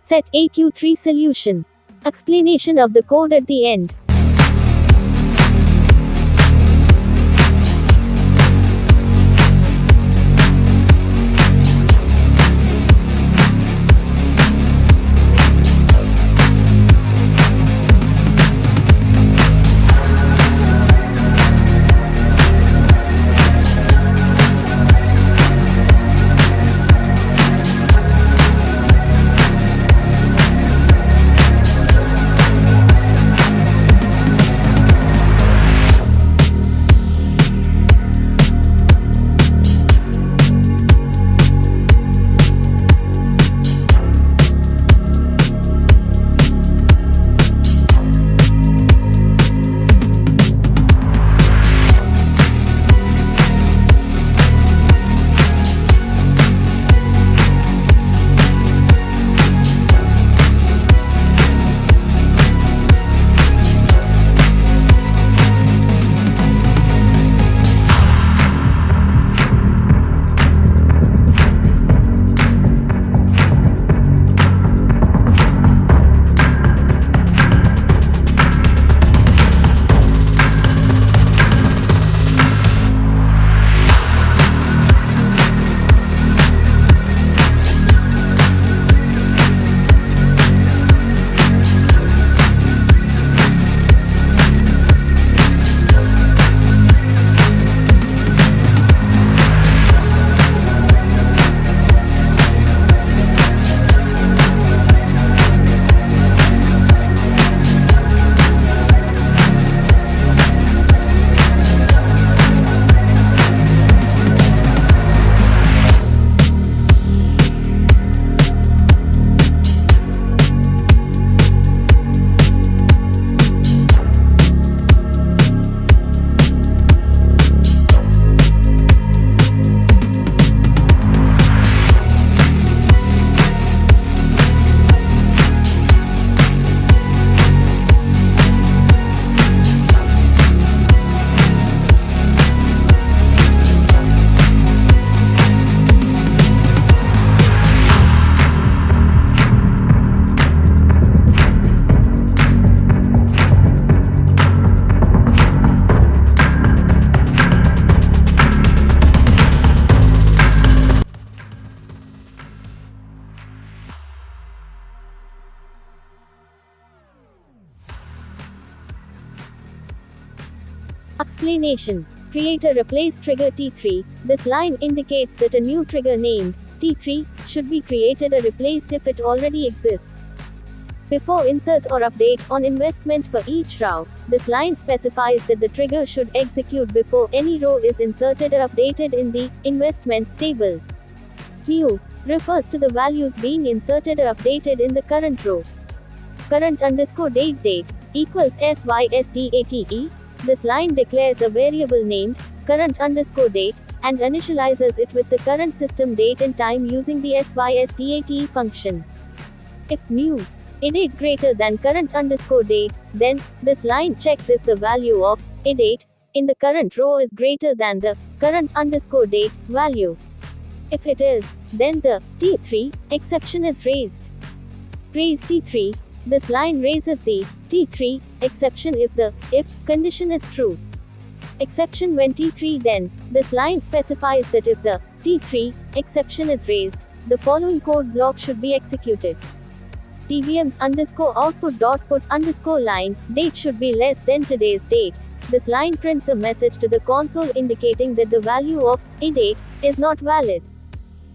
Set A Q3 solution. Explanation of the code at the end. Explanation. Create a replace trigger T3. This line indicates that a new trigger named T3 should be created or replaced if it already exists. Before insert or update on investment for each row, this line specifies that the trigger should execute before any row is inserted or updated in the investment table. New refers to the values being inserted or updated in the current row. Current_date equals SYSDATE. This line declares a variable named current_date and initializes it with the current system date and time using the SYSDATE function. If new edate greater than current_date, then this line checks if the value of edate in the current row is greater than the current_date value. If it is, then the T3 exception is raised. Raise T3. This line raises the T3 exception if the if condition is true. Exception when T3, then this line specifies that if the T3 exception is raised, the following code block should be executed. DBMS_output.put_line date should be less than today's date. This line prints a message to the console indicating that the value of edate is not valid.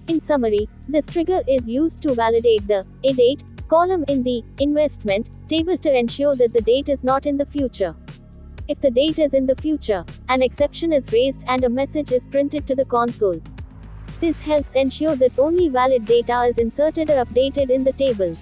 In summary, this trigger is used to validate the edate column in the investment table to ensure that the date is not in the future. If the date is in the future, an exception is raised and a message is printed to the console. This helps ensure that only valid data is inserted or updated in the table.